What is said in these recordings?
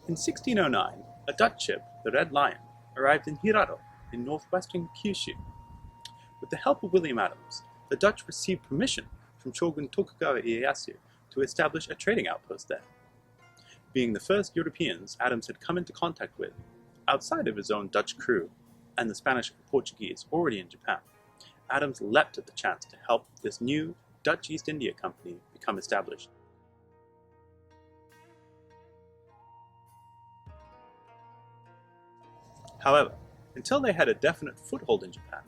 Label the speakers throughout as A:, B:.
A: In 1609, a Dutch ship, the Red Lion, arrived in Hirado in northwestern Kyushu. With the help of William Adams, the Dutch received permission from Shogun Tokugawa Ieyasu to establish a trading outpost there. Being the first Europeans Adams had come into contact with, outside of his own Dutch crew and the Spanish and Portuguese already in Japan, Adams leapt at the chance to help this new Dutch East India Company become established. However, until they had a definite foothold in Japan,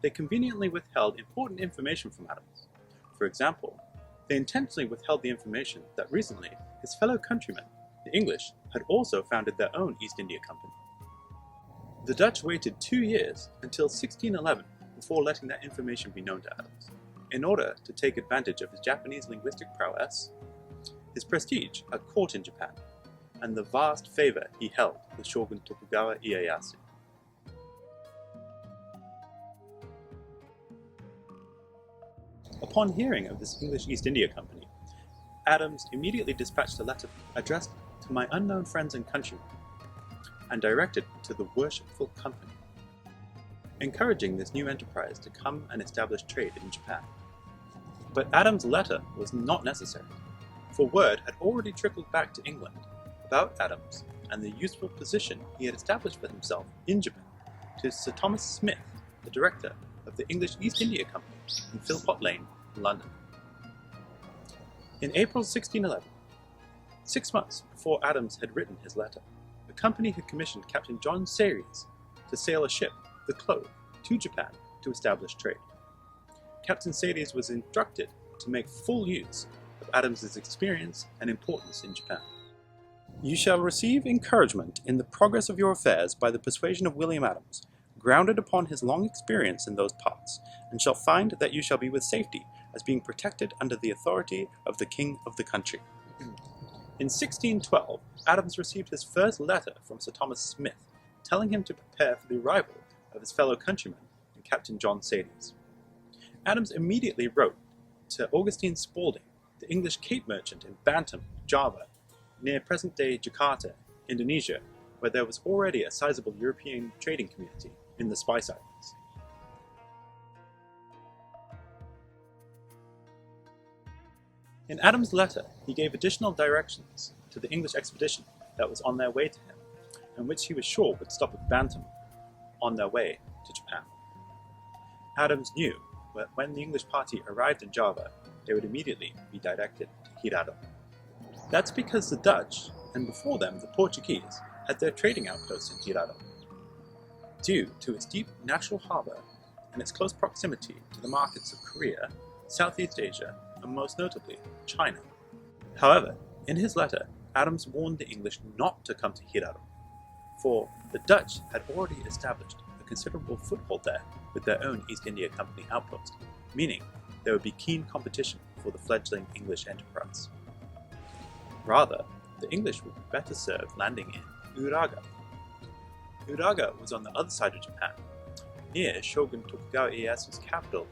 A: they conveniently withheld important information from Adams. For example, they intentionally withheld the information that recently his fellow countrymen, the English, had also founded their own East India Company. The Dutch waited 2 years until 1611 before letting that information be known to Adams, in order to take advantage of his Japanese linguistic prowess, his prestige at court in Japan, and the vast favor he held with Shogun Tokugawa Ieyasu. Upon hearing of this English East India Company, Adams immediately dispatched a letter addressed to my unknown friends and countrymen, and directed to the Worshipful Company, encouraging this new enterprise to come and establish trade in Japan. But Adams' letter was not necessary, for word had already trickled back to England about Adams and the useful position he had established for himself in Japan to Sir Thomas Smith, the director of the English East India Company in Philpot Lane, London. In April 1611, 6 months before Adams had written his letter, the company had commissioned Captain John Sayres to sail a ship, the Clove, to Japan to establish trade. Captain Sayres was instructed to make full use of Adams's experience and importance in Japan. You shall receive encouragement in the progress of your affairs by the persuasion of William Adams, grounded upon his long experience in those parts, and shall find that you shall be with safety, as being protected under the authority of the king of the country. In 1612, Adams received his first letter from Sir Thomas Smith, telling him to prepare for the arrival of his fellow countryman and Captain John Sayres. Adams immediately wrote to Augustine Spalding, the English Cape merchant in Bantam, Java, near present-day Jakarta, Indonesia, where there was already a sizable European trading community in the Spice Islands. In Adams' letter, he gave additional directions to the English expedition that was on their way to him, and which he was sure would stop at Bantam on their way to Japan. Adams knew that when the English party arrived in Java, they would immediately be directed to Hirado. That's because the Dutch, and before them the Portuguese, had their trading outposts in Hirado. Due to its deep natural harbour and its close proximity to the markets of Korea, Southeast Asia, and most notably, China. However, in his letter, Adams warned the English not to come to Hirado, for the Dutch had already established a considerable foothold there with their own East India Company outpost, meaning there would be keen competition for the fledgling English enterprise. Rather, the English would be better served landing in Uraga. Uraga was on the other side of Japan, near Shogun Tokugawa Ieyasu's capital,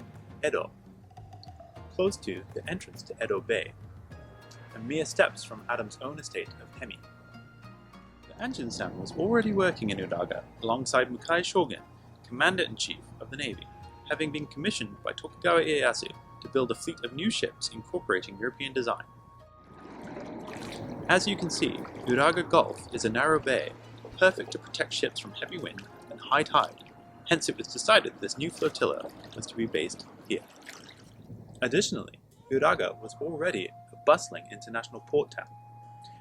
A: Edo, close to the entrance to Edo Bay, and mere steps from Adams' own estate of Hemi. The Anjin-san was already working in Uraga alongside Mukai Shogun, Commander-in-Chief of the Navy, having been commissioned by Tokugawa Ieyasu to build a fleet of new ships incorporating European design. As you can see, Uraga Gulf is a narrow bay, perfect to protect ships from heavy wind and high tide, hence it was decided this new flotilla was to be based here. Additionally, Uraga was already a bustling international port town.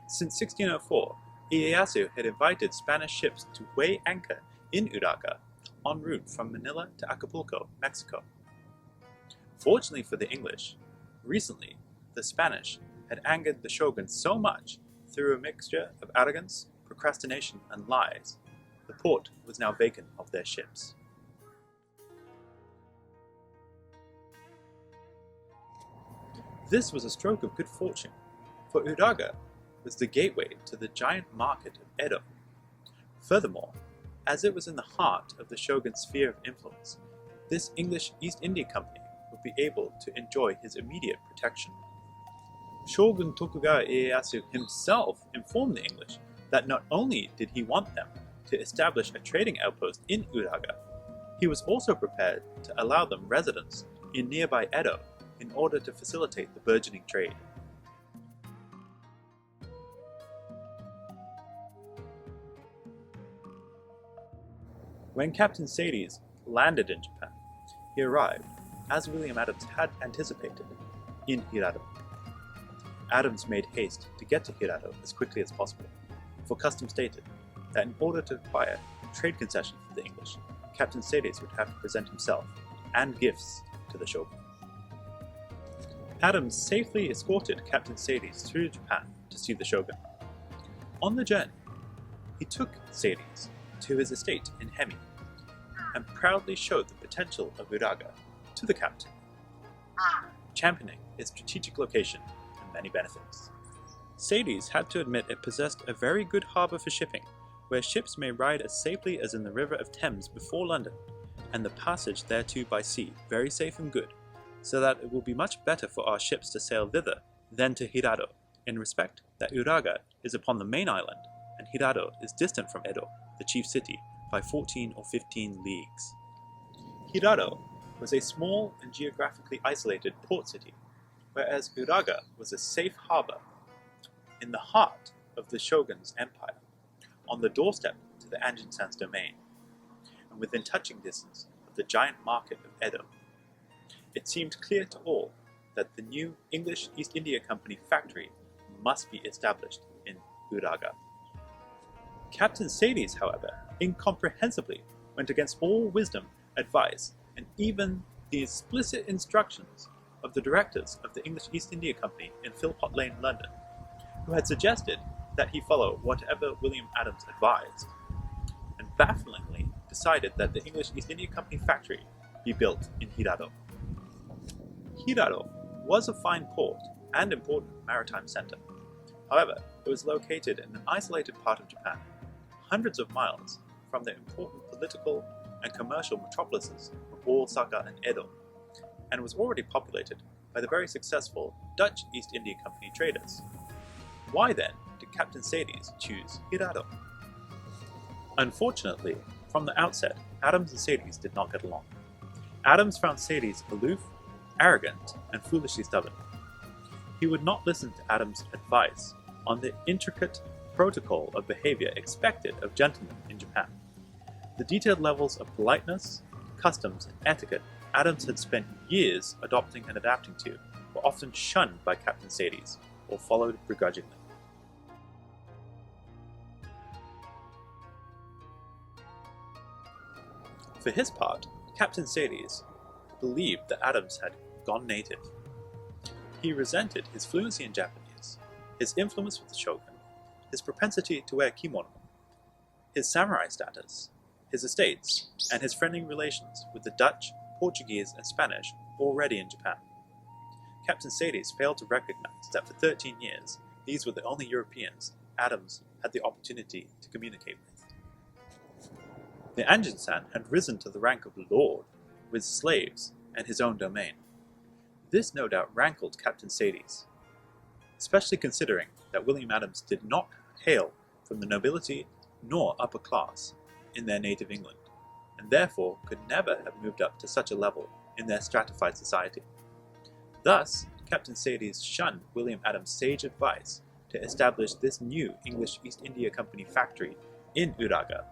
A: Since 1604, Ieyasu had invited Spanish ships to weigh anchor in Uraga en route from Manila to Acapulco, Mexico. Fortunately for the English, recently the Spanish had angered the shogun so much through a mixture of arrogance, procrastination, and lies, the port was now vacant of their ships. This was a stroke of good fortune, for Uraga was the gateway to the giant market of Edo. Furthermore, as it was in the heart of the shogun's sphere of influence, this English East India Company would be able to enjoy his immediate protection. Shogun Tokugawa Ieyasu himself informed the English that not only did he want them to establish a trading outpost in Uraga, he was also prepared to allow them residence in nearby Edo in order to facilitate the burgeoning trade. When Captain Sades landed in Japan, he arrived, as William Adams had anticipated, in Hirado. Adams made haste to get to Hirado as quickly as possible, for custom stated that in order to acquire trade concessions for the English, Captain Sades would have to present himself and gifts to the Shogun. Adams safely escorted Captain Sades through Japan to see the Shogun. On the journey, he took Sades to his estate in Hemi and proudly showed the potential of Uraga to the captain, championing its strategic location and many benefits. Sades had to admit it possessed a very good harbour for shipping, where ships may ride as safely as in the River of Thames before London, and the passage thereto by sea very safe and good, so that it will be much better for our ships to sail thither than to Hirado, in respect that Uraga is upon the main island, and Hirado is distant from Edo, the chief city, by 14 or 15 leagues. Hirado was a small and geographically isolated port city, whereas Uraga was a safe harbour in the heart of the Shogun's empire, on the doorstep to the Anjin-san's domain, and within touching distance of the giant market of Edo. It seemed clear to all that the new English East India Company factory must be established in Uraga. Captain Sades, however, incomprehensibly went against all wisdom, advice, and even the explicit instructions of the directors of the English East India Company in Philpot Lane, London, who had suggested that he follow whatever William Adams advised, and bafflingly decided that the English East India Company factory be built in Hirado. Hirado was a fine port and important maritime center. However, it was located in an isolated part of Japan, hundreds of miles from the important political and commercial metropolises of Osaka and Edo, and was already populated by the very successful Dutch East India Company traders. Why then did Captain Sades choose Hirado? Unfortunately, from the outset, Adams and Sades did not get along. Adams found Sades aloof, arrogant, and foolishly stubborn. He would not listen to Adams' advice on the intricate protocol of behavior expected of gentlemen in Japan. The detailed levels of politeness, customs, and etiquette Adams had spent years adopting and adapting to were often shunned by Captain Sades, or followed begrudgingly. For his part, Captain Sades believed that Adams had gone native. He resented his fluency in Japanese, his influence with the Shogun, his propensity to wear kimono, his samurai status, his estates, and his friendly relations with the Dutch, Portuguese, and Spanish already in Japan. Captain Sades failed to recognize that for 13 years, these were the only Europeans Adams had the opportunity to communicate with. The Anjin-san had risen to the rank of lord, with slaves and his own domain. This no doubt rankled Captain Sades, especially considering that William Adams did not hail from the nobility nor upper class in their native England, and therefore could never have moved up to such a level in their stratified society. Thus, Captain Sades shunned William Adams' sage advice to establish this new English East India Company factory in Uraga,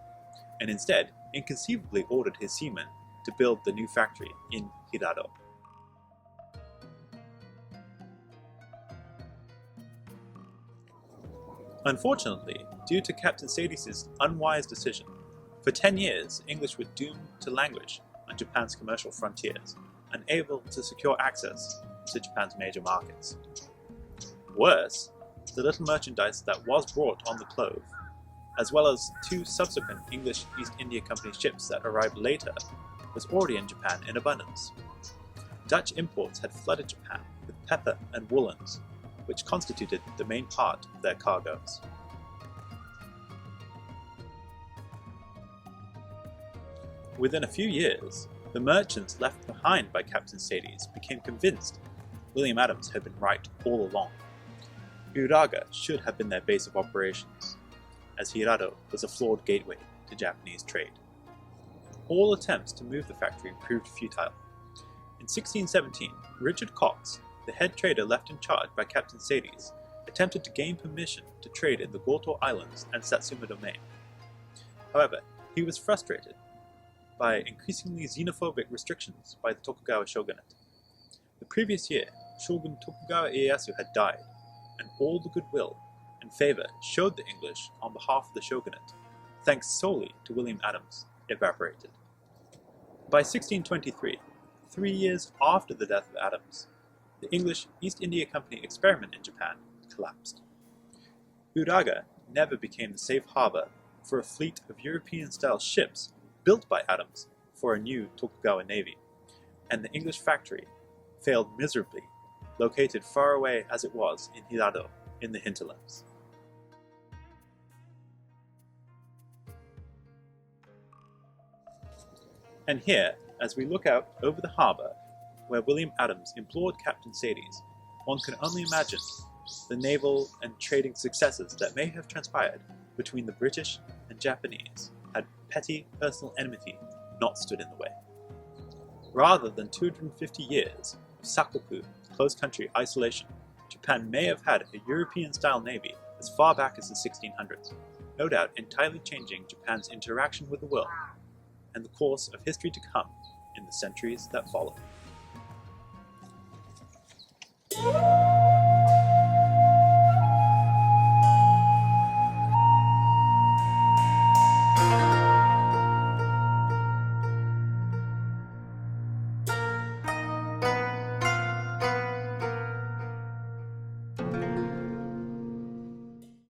A: and instead inconceivably ordered his seamen to build the new factory in Hirado. Unfortunately, due to Captain Sades' unwise decision, for 10 years English were doomed to languish on Japan's commercial frontiers, unable to secure access to Japan's major markets. Worse, the little merchandise that was brought on the Clove, as well as 2 subsequent English East India Company ships that arrived later, was already in Japan in abundance. Dutch imports had flooded Japan with pepper and woolens, which constituted the main part of their cargoes. Within a few years, the merchants left behind by Captain Sades became convinced William Adams had been right all along. Uraga should have been their base of operations, as Hirado was a flawed gateway to Japanese trade. All attempts to move the factory proved futile. In 1617, Richard Cox, the head trader left in charge by Captain Sades, attempted to gain permission to trade in the Goto Islands and Satsuma Domain. However, he was frustrated by increasingly xenophobic restrictions by the Tokugawa shogunate. The previous year, Shogun Tokugawa Ieyasu had died, and all the goodwill and favour showed the English on behalf of the shogunate, thanks solely to William Adams, evaporated. By 1623, 3 years after the death of Adams, the English East India Company experiment in Japan collapsed. Uraga never became the safe harbour for a fleet of European-style ships built by Adams for a new Tokugawa navy, and the English factory failed miserably, located far away as it was in Hirado in the hinterlands. And here, as we look out over the harbour where William Adams implored Captain Sades, one can only imagine the naval and trading successes that may have transpired between the British and Japanese had petty personal enmity not stood in the way. Rather than 250 years of sakoku, close-country isolation, Japan may have had a European-style navy as far back as the 1600s, no doubt entirely changing Japan's interaction with the world and the course of history to come in the centuries that follow.